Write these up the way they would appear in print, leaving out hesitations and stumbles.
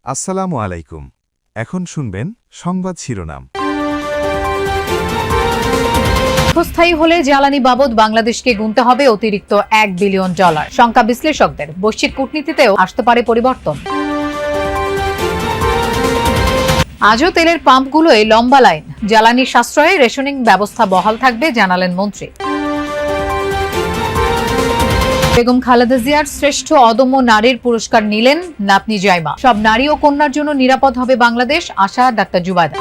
আসসালামু আলাইকুম। এখন শুনবেন সংবাদ শিরোনাম। দীর্ঘস্থায়ী হলে জ্বালানি বাবদ বাংলাদেশকে গুনতে হবে অতিরিক্ত $1 বিলিয়ন। শঙ্কা বিশ্লেষকদের, বৈশ্বিক কূটনীতিতেও আসতে পারে পরিবর্তন। আজও তেলের পাম্পগুলোয় লম্বা লাইন, জ্বালানি সাশ্রয়ে রেশনিং ব্যবস্থা বহাল থাকবে জানালেন মন্ত্রী। বেগম খালেদা জিয়ার শ্রেষ্ঠ অদম্য নারীর পুরস্কার নিলেন নাতনি জাইমা। সব নারী ও কন্যার জন্য নিরাপদ হবে বাংলাদেশ, আশা ডাক্তার জুবাইদা।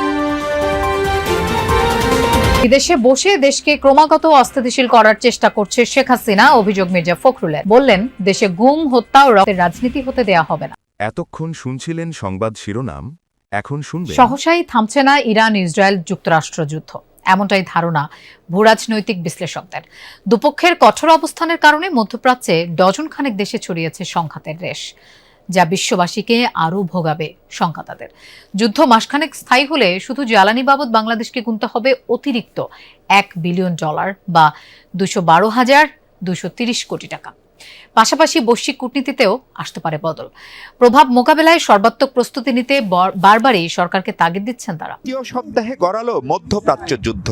বিদেশে বসে দেশকে ক্রমাগত অস্থিতিশীল করার চেষ্টা করছে শেখ হাসিনা, অভিযোগ মির্জা ফখরুলের। বললেন, দেশে গুম, হত্যা ও রক্তের রাজনীতি হতে দেয়া হবে না। এতক্ষণ শুনছিলেন সংবাদ শিরোনাম, এখন শুনবেন। সহসাই থামছে না ইরান ইসরায়েল যুক্তরাষ্ট্র যুদ্ধ, এমনটাই ধারণা ভূরাজনৈতিক বিশ্লেষকদের। দুপক্ষের কঠোর অবস্থানের কারণে মধ্যপ্রাচ্যে ডজন খানেক দেশে ছড়িয়েছে সংঘাতের রেশ, যা বিশ্ববাসীকে আরও ভোগাবে শঙ্কা তাদের। যুদ্ধ মাসখানেক স্থায়ী হলে শুধু জ্বালানি বাবদ বাংলাদেশকে গুনতে হবে অতিরিক্ত $1 বিলিয়ন বা ২১২,২৩০ কোটি টাকা। পাশাপাশি বৈশ্বিক কূটনীতিতেও আসতে পারে বদল। প্রভাব মোকাবেলায় সর্বাত্মক প্রস্তুতি নিতে বারবারই সরকারকে তাগিদ দিচ্ছেন তারা। দ্বিতীয় সপ্তাহে গড়ালো মধ্যপ্রাচ্য যুদ্ধ।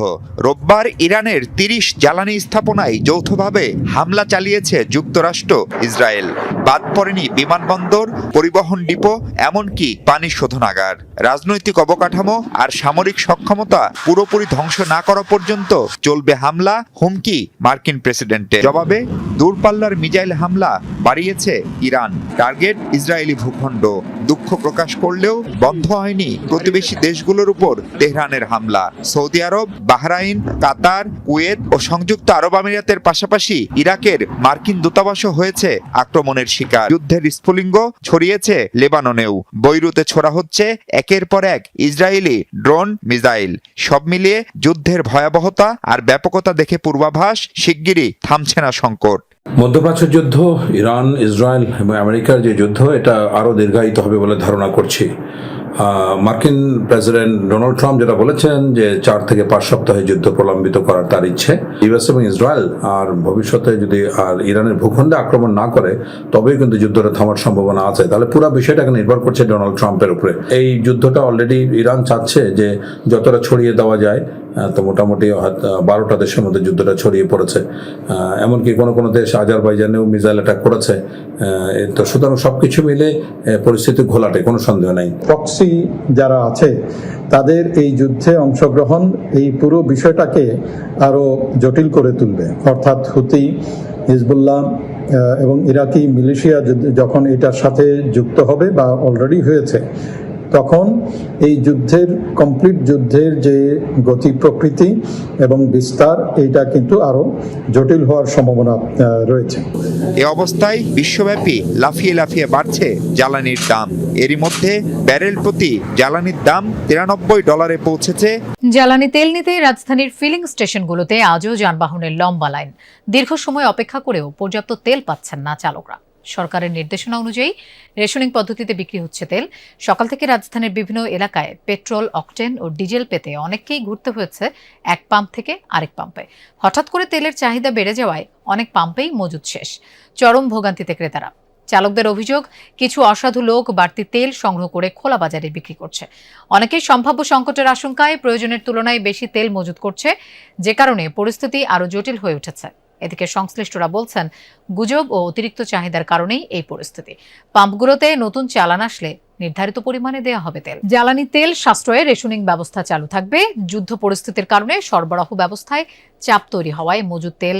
রোববার ইরানের 30 জ্বালানি স্থাপনায় যৌথভাবে হামলা চালিয়েছে যুক্তরাষ্ট্র ইসরায়েল। বাদ পড়েনি বিমানবন্দর, পরিবহন ডিপো, এমনকি পানি শোধনাগার। রাজনৈতিক অবকাঠামো আর সামরিক সক্ষমতা পুরোপুরি ধ্বংস না করা পর্যন্ত চলবে হামলা, হুমকি মার্কিন প্রেসিডেন্টের। জবাবে দূরপাল্লার মিসাইল হামলা বাড়িয়েছে ইরান। টার্গেট ইসরায়েলি ভূখণ্ড। দুঃখ প্রকাশ করলেও বন্ধ হয়নি প্রতিবেশী দেশগুলোর উপর তেহরানের হামলা। সৌদি আরব, বাহরাইন, কাতার, কুয়েত ও সংযুক্ত আরব আমিরাতের পাশাপাশি ইরাকের মার্কিন দূতাবাসও হয়েছে আক্রমণের শিকার। যুদ্ধের স্ফুলিঙ্গ ছড়িয়েছে লেবাননেও। বৈরুতে ছোড়া হচ্ছে একের পর এক ইসরায়েলি ড্রোন, মিসাইল। সব মিলিয়ে যুদ্ধের ভয়াবহতা আর ব্যাপকতা দেখে পূর্বাভাস, শিগগিরই থামছে না সংকট। মধ্যপ্রাচ্যের যুদ্ধ, ইরান, ইসরায়েল এবং আমেরিকার যে যুদ্ধ, এটা আরও দীর্ঘায়িত হবে বলে ধারণা করছি। মার্কিন প্রেসিডেন্ট ডোনাল্ড ট্রাম্প যেটা বলেছেন যে 4 থেকে 5 সপ্তাহে যুদ্ধ প্রলম্বিত করার তার ইচ্ছে। ইউএস এবং ইসরায়েল আর ভবিষ্যতে যদি আর ইরানের ভূখণ্ডে আক্রমণ না করে তবেই কিন্তু যুদ্ধটা থামার সম্ভাবনা আছে। তাহলে পুরো বিষয়টাকে নির্ভর করছে ডোনাল্ড ট্রাম্পের উপরে। এই যুদ্ধটা অলরেডি ইরান চাচ্ছে যে যতটা ছড়িয়ে দেওয়া যায়, তো মোটামুটি 12টা দেশের মধ্যে যুদ্ধটা ছড়িয়ে পড়েছে। এমনকি কোনো দেশ আজারবাইজানেও মিসাইল অ্যাটাক করেছে। তো সুতরাং সবকিছু মিলে পরিস্থিতি ঘোলাটে, কোনো সন্দেহ নাই। প্রক্সি যারা আছে তাদের এই যুদ্ধে অংশগ্রহণ এই পুরো বিষয়টাকে আরো জটিল করে তুলবে। অর্থাৎ হুতি, হিজবুল্লাহ এবং ইরাকি মিলিশিয়া যখন এটার সাথে যুক্ত হবে বা অলরেডি হয়েছে, তখন এই কমপ্লিট যুদ্ধের যে গতি প্রকৃতি এবং বিস্তার, এইটা কিন্তু আরো জটিল হওয়ার সম্ভাবনা রয়েছে। এ অবস্থায় বিশ্বব্যাপী লাফিয়ে লাফিয়ে বাড়ছে জ্বালানির দাম। এরই মধ্যে ব্যারেল প্রতি জ্বালানির দাম $93 পৌঁছেছে। জ্বালানি তেল নিতে রাজধানীর ফিলিং স্টেশনগুলোতে আজও যানবাহনের লম্বা লাইন। দীর্ঘ সময় অপেক্ষা করেও পর্যাপ্ত তেল পাচ্ছেন না চালকরা। সরকারের নির্দেশনা অনুযায়ী রেশনিং পদ্ধতিতে বিক্রি হচ্ছে তেল। সকাল থেকে রাজধানীর বিভিন্ন এলাকায় পেট্রোল, অকটেন ও ডিজেল পেতে অনেককেই ঘুরতে হয়েছে এক পাম্প থেকে আরেক পাম্পে। হঠাৎ করে তেলের চাহিদা বেড়ে যাওয়ায় অনেক পাম্পেই মজুদ শেষ। চরম ভোগান্তিতে ক্রেতারা। চালকদের অভিযোগ, কিছু অসাধু লোক বাড়তি তেল সংগ্রহ করে খোলা বাজারে বিক্রি করছে। অনেকেই সম্ভাব্য সংকটের আশঙ্কায় প্রয়োজনের তুলনায় বেশি তেল মজুত করছে, যে কারণে পরিস্থিতি আরও জটিল হয়ে উঠেছে। এদিকে সংশ্লিষ্টরা বলছেন, গুজব ও অতিরিক্ত চাহিদার কারণেই এই পরিস্থিতি। পাম্পগুলোতে নতুন চালান আসলে নির্ধারিত পরিমাণে দেয়া হবে তেল। জ্বালানি তেল সাশ্রয়ে রেশনিং ব্যবস্থা চালু থাকবে। যুদ্ধ পরিস্থিতির কারণে সরবরাহ ব্যবস্থায় চাপ তৈরি হওয়ায় মজুদ তেল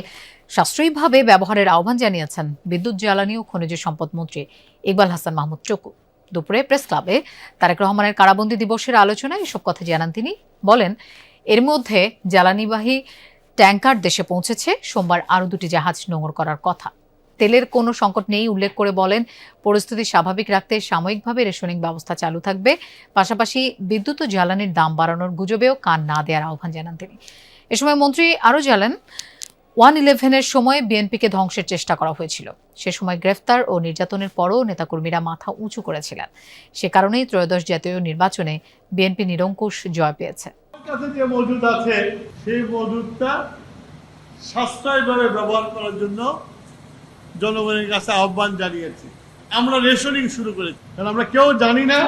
সাশ্রয়ীভাবে ব্যবহারের আহ্বান জানিয়েছেন বিদ্যুৎ, জ্বালানি ও খনিজ সম্পদ মন্ত্রী ইকবাল হাসান মাহমুদ চকু। দুপুরে প্রেস ক্লাবে তারেক রহমানের কারাবন্দী দিবসের আলোচনায় এসব কথা জানান তিনি। বলেন, এর মধ্যে জ্বালানিবাহী ট্যাঙ্কার দেশে পৌঁছেছে। সোমবার আরও 2টি জাহাজ নোঙর করার কথা। তেলের কোনো সংকট নেই উল্লেখ করে বলেন, পরিস্থিতি স্বাভাবিক রাখতে সাময়িকভাবে রেশনিং ব্যবস্থা চালু থাকবে। পাশাপাশি বিদ্যুৎ ও জ্বালানির দাম বাড়ানোর গুজবেও কান না দেওয়ার আহ্বান জানান তিনি। এ সময় মন্ত্রী আরও জানান, 1/11-এর সময় বিএনপিকে ধ্বংসের চেষ্টা করা হয়েছিল। সে সময় গ্রেফতার ও নির্যাতনের পরও নেতাকর্মীরা মাথা উঁচু করেছিলেন। সে কারণেই ত্রয়োদশ জাতীয় নির্বাচনে বিএনপি নিরঙ্কুশ জয় পেয়েছে। যে মজুদ আছে সেই মজুদটা সাশ্রয়ভাবে ব্যবহার করার জন্য জনগণের কাছে আহ্বান জানিয়েছি। আমরা রেশনিং শুরু করেছি, কারণ আমরা কেউ জানি না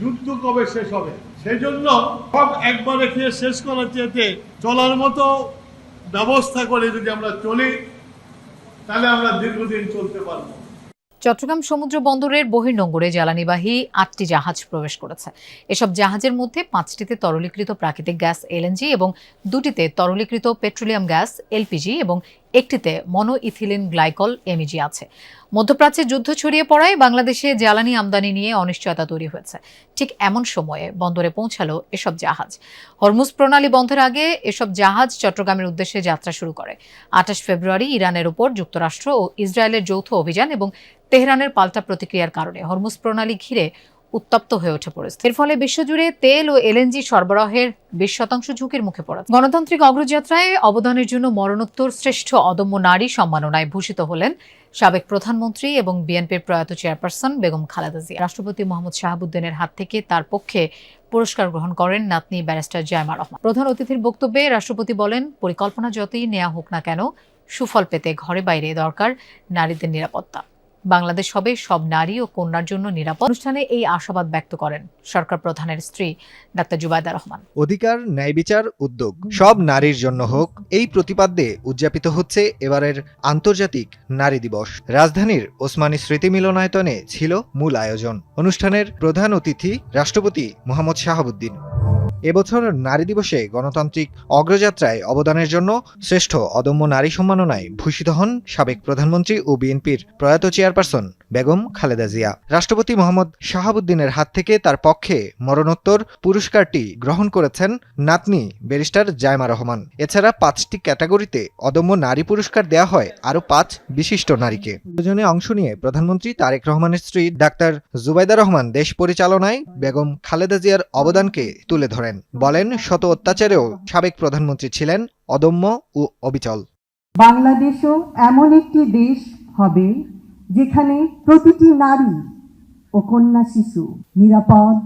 যুদ্ধ কবে শেষ হবে। সেই জন্য সব একবারে খেয়ে শেষ করার চেয়ে চলার মতো ব্যবস্থা করে যদি আমরা চলি, তাহলে আমরা দীর্ঘদিন চলতে পারবো। চট্টগ্রাম সমুদ্র বন্দরের বহির্নোঙরে জ্বালানিবাহী 8টি জাহাজ প্রবেশ করেছে। এসব জাহাজের মধ্যে 5টিতে তরলীকৃত প্রাকৃতিক গ্যাস এলএনজি এবং 2টিতে তরলীকৃত পেট্রোলিয়াম গ্যাস এলপিজি এবং 1টিতে মনোইথিলিন গ্লাইকল এমইজি আছে। মধ্যপ্রাচ্যে যুদ্ধ ছড়িয়ে পড়ায় বাংলাদেশে জ্বালানি আমদানি নিয়ে অনিশ্চয়তা তৈরি হয়েছে। ঠিক এমন সময়ে বন্দরে পৌঁছালো এসব জাহাজ। হরমুজ প্রণালী বন্ধের আগে এসব জাহাজ চট্টগ্রামের উদ্দেশ্যে যাত্রা শুরু করে। 28 ফেব্রুয়ারি ইরানের উপর যুক্তরাষ্ট্র ও ইসরায়েলের যৌথ অভিযান এবং তেহরানের পাল্টা প্রতিক্রিয়ার কারণে হরমুজ প্রণালী ঘিরে উত্তপ্ত হয়ে ওঠে পরিস্থিতি। এর ফলে বিশ্বজুড়ে তেল ও এলএনজি সরবরাহের 20% ঝুঁকির মুখে পড়ে। গণতান্ত্রিক অগ্রযাত্রায় অবদানের জন্য মরণোত্তর শ্রেষ্ঠ অদম্য নারী সম্মাননায় ভূষিত হলেন সাবেক প্রধানমন্ত্রী এবং বিএনপির প্রয়াত চেয়ারপারসন বেগম খালেদা জিয়া। রাষ্ট্রপতি মোহাম্মদ শাহাবুদ্দিনের হাত থেকে তার পক্ষে পুরস্কার গ্রহণ করেন নাতনি ব্যারিস্টার জায়মা রহমান। প্রধান অতিথির বক্তব্যে রাষ্ট্রপতি বলেন, পরিকল্পনা যতই নেওয়া হোক না কেন, সুফল পেতে ঘরে বাইরে দরকার নারীদের নিরাপত্তা। বাংলাদেশ হবে সব নারী ও কন্যার জন্য নিরাপদ। অনুষ্ঠানে এই আশাবাদ ব্যক্ত করেন সরকার প্রধানের স্ত্রী ডাক্তার জুবাইদা রহমান। অধিকার, ন্যায় বিচার, উদ্যোগ সব নারীর জন্য হোক, এই প্রতিপাদ্যে উদযাপিত হচ্ছে এবারের আন্তর্জাতিক নারী দিবস। রাজধানীর ওসমানী স্মৃতি মিলনায়তনে ছিল মূল আয়োজন। অনুষ্ঠানের প্রধান অতিথি রাষ্ট্রপতি মোহাম্মদ শাহাবুদ্দিন। এবছর নারী দিবসে গণতান্ত্রিক অগ্রযাত্রায় অবদানের জন্য শ্রেষ্ঠ অদম্য নারী সম্মাননায় ভূষিত হন সাবেক প্রধানমন্ত্রী ও বিএনপির প্রয়াত চেয়ারপারসন বেগম খালেদা জিয়া। রাষ্ট্রপতি মোহাম্মদ শাহাবুদ্দিনের হাত থেকে তার পক্ষে মরণোত্তর পুরস্কারটি গ্রহণ করেছেন নাতনি ব্যারিস্টার জায়মা রহমান। এছাড়া 5টি ক্যাটাগরিতে অদম্য নারী পুরস্কার দেয়া হয় আরও 5 বিশিষ্ট নারীকে। আয়োজনে অংশ নিয়ে প্রধানমন্ত্রী তারেক রহমানের স্ত্রী ডাক্তার জুবাইদা রহমান দেশ পরিচালনায় বেগম খালেদা জিয়ার অবদানকে তুলে ধরেন। বলেন, শত অত্যাচারেও সাবেক প্রধানমন্ত্রী ছিলেন অদম্য ও অবিচল। বাংলাদেশও এমন একটি দেশ হবে যেখানে প্রতিটি নারী ও কন্যা শিশু নিরাপদ,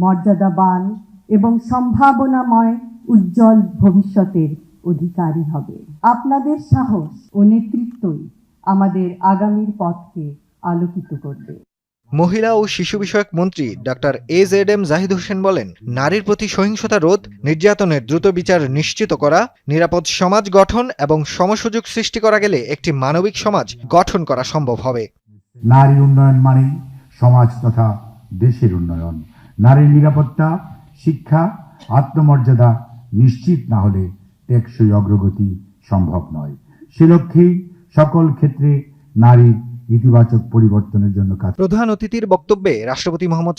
মর্যাদাবান এবং সম্ভাবনাময় উজ্জ্বল ভবিষ্যতের অধিকারী হবে। আপনাদের সাহস ও নেতৃত্বই আমাদের আগামীর পথকে আলোকিত করবে। মহিলা ও শিশু বিষয়ক মন্ত্রী ডাক্তার AZM জাহিদ হোসেন বলেন, নারীর প্রতি সহিংসতা রোধ, নির্যাতনের দ্রুত বিচার নিশ্চিত করা, নিরাপদ সমাজ গঠন এবং সমসুযোগ সৃষ্টি করা গেলে একটি মানবিক সমাজ গঠন করা সম্ভব হবে। নারী উন্নয়ন মানে সমাজ তথা দেশের উন্নয়ন। নারীর নিরাপত্তা, শিক্ষা, আত্মমর্যাদা নিশ্চিত না হলে টেকসই অগ্রগতি সম্ভব নয়। সে লক্ষ্যে সকল ক্ষেত্রে নারীর ইতিবাচক পরিবর্তনের জন্য কাজ। প্রধান অতিথির বক্তব্যে রাষ্ট্রপতি মোহাম্মদ